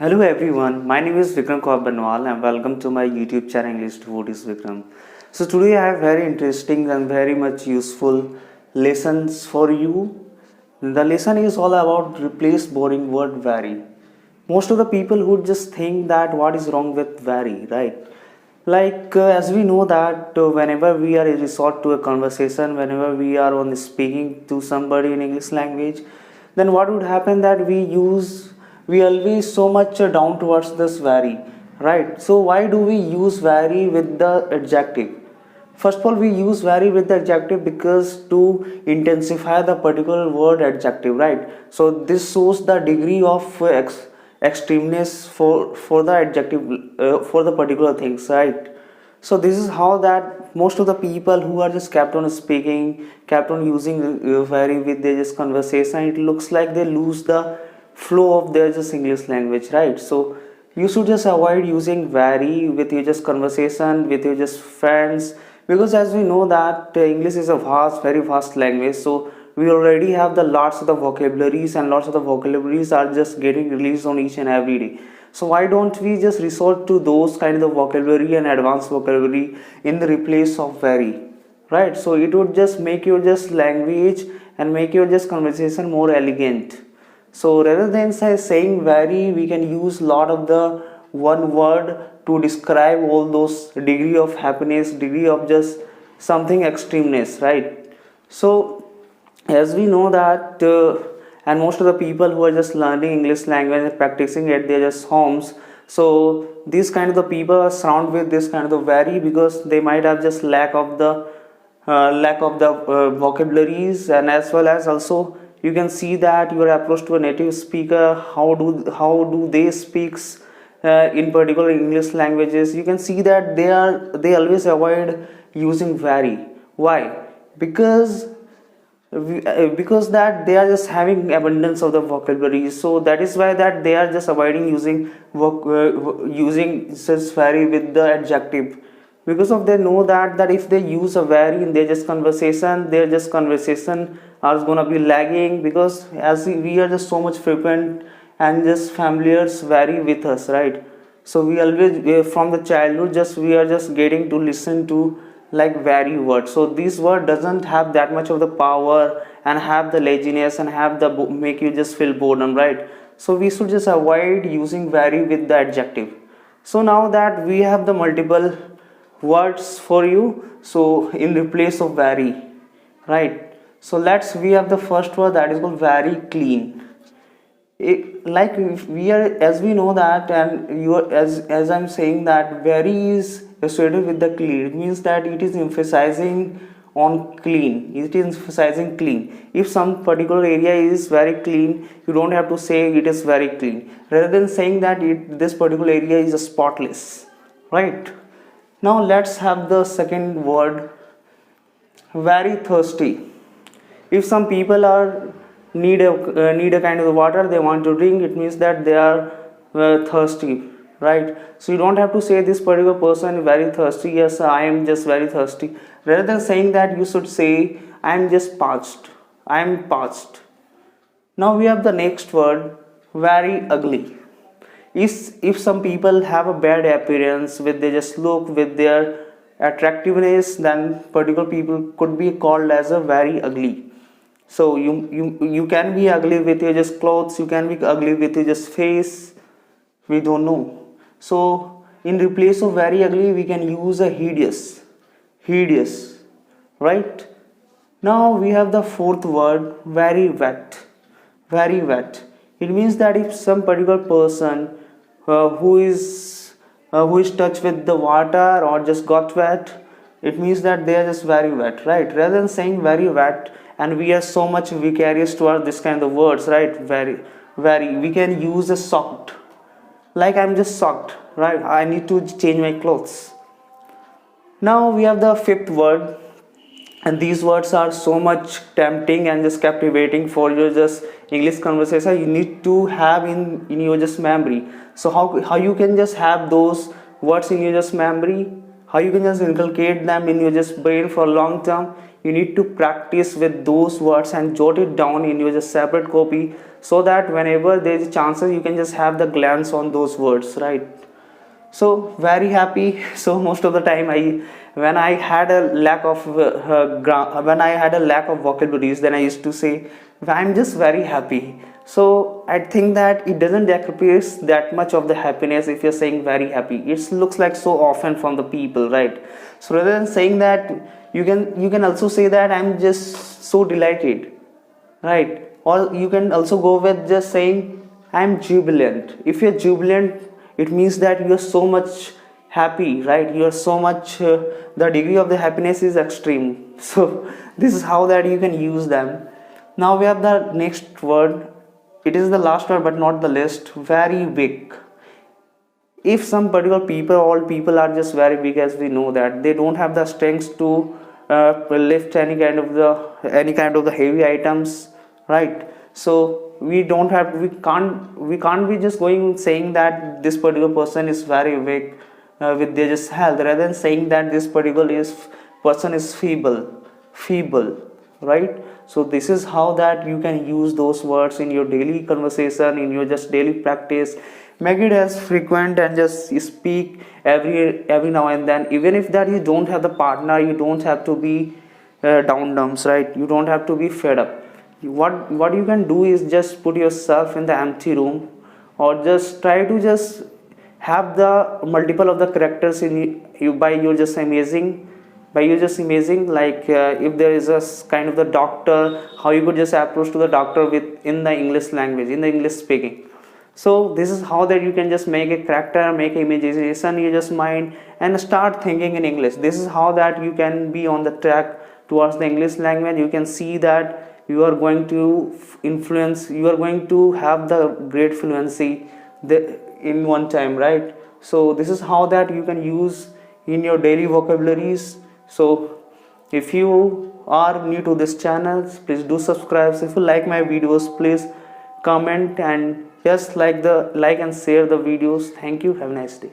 Hello everyone, my name is Vikram Banwal and welcome to my YouTube channel English Devotees Vikram. So today I have very interesting and very much useful lessons for you. The lesson is all about replace boring word vary. Most of the people would just think that what is wrong with vary, right? As we know that whenever we are resort to a conversation, whenever we are on speaking to somebody in English language, then what would happen that we always so much down towards this vary, right? So why do we use vary with the adjective? First of all, we use vary with the adjective because to intensify the particular word adjective, right? So this shows the degree of extremeness for the adjective for the particular things, right? So this is how that most of the people who are just kept on speaking, kept on using vary with their just conversation, it looks like they lose the flow of their just English language, right? So you should just avoid using vary with your just conversation with your just friends, because as we know that English is a very vast language. So we already have the lots of the vocabularies, and lots of the vocabularies are just getting released on each and every day. So why don't we just resort to those kind of vocabulary and advanced vocabulary in the replace of vary, right? So it would just make your just language and make your just conversation more elegant. So rather than saying vary, we can use lot of the one word to describe all those degree of happiness, degree of just something extremeness, right? So as we know that and most of the people who are just learning English language and practicing at their just homes, so these kind of the people are surrounded with this kind of the vary, because they might have just lack of the vocabularies, and as well as also you can see that your approach to a native speaker, how do they speaks in particular English languages. You can see that they always avoid using vary. Why? Because that they are just having abundance of the vocabulary, so that is why that they are just avoiding using such vary with the adjective, because of they know that if they use a vary in their just conversation are gonna be lagging, because as we are just so much frequent and just familiars vary with us, right? So from the childhood just we are just getting to listen to like vary word. So this word doesn't have that much of the power and have the laziness and have the make you just feel boredom, right? So we should just avoid using vary with the adjective. So now that we have the multiple words for you, so in replace of vary, right? So we have the first word, that is called very clean. Like if we are, as we know that, and you are, as I'm saying that very is associated with the clean, it means that it is emphasizing on clean, it is emphasizing clean. If some particular area is very clean, you don't have to say it is very clean, rather than saying that this particular area is spotless, right? Now let's have the second word, very thirsty. If some people are need a kind of water they want to drink, it means that they are thirsty, right? So you don't have to say this particular person is very thirsty, yes I am just very thirsty. Rather than saying that, you should say I am just parched, I am parched. Now we have the next word, very ugly. If some people have a bad appearance with their just look, with their attractiveness, then particular people could be called as a very ugly. So you can be ugly with your just clothes, you can be ugly with your just face, we don't know. So in replace of very ugly we can use a hideous, right? Now we have the fourth word, very wet. It means that if some particular person who is touched with the water or just got wet, it means that they are just very wet, right? Rather than saying very wet, and we are so much vicarious toward this kind of words, right? Very, we can use a socked, like I'm just socked, right? I need to change my clothes. Now we have the fifth word, and these words are so much tempting and just captivating for your just English conversation. You need to have in your just memory. So how you can just have those words in your just memory, how you can just inculcate them in your just brain for a long term? you need to practice with those words and jot it down in your just separate copy, so that whenever there is chances you can just have the glance on those words, right? So very happy. So most of the time when I had a lack of when I had a lack of vocabularies, then I used to say I'm just very happy. So I think that it doesn't express that much of the happiness if you're saying very happy. It looks like so often from the people, right? So rather than saying that, you can also say that I'm just so delighted, right? Or you can also go with just saying I'm jubilant. If you're jubilant, it means that you're so much happy, right? You're so much the degree of the happiness is extreme. So this is how that you can use them. Now we have the next word. It is the last word but not the least. Very big. If some particular people, all people are just very big, as we know that they don't have the strength to lift any kind of the heavy items, right? So we can't be just going saying that this particular person is very weak with their just health, rather than saying that this particular person is feeble, right? So this is how that you can use those words in your daily conversation, in your just daily practice. Make it as frequent and just speak every now and then. Even if that you don't have the partner, you don't have to be down dumps, right? You don't have to be fed up. What you can do is just put yourself in the empty room, or just try to just have the multiple of the characters in you by you just amazing like if there is a kind of the doctor, how you could just approach to the doctor with in the English language, in the English speaking. So this is how that you can just make a character, make imagination in your just mind, and start thinking in English. This is how that you can be on the track towards the English language. You can see that you are going to you are going to have the great fluency in one time, right? So this is how that you can use in your daily vocabularies. So if you are new to this channel, please do subscribe. If you like my videos, please comment and just like and share the videos. Thank you. Have a nice day.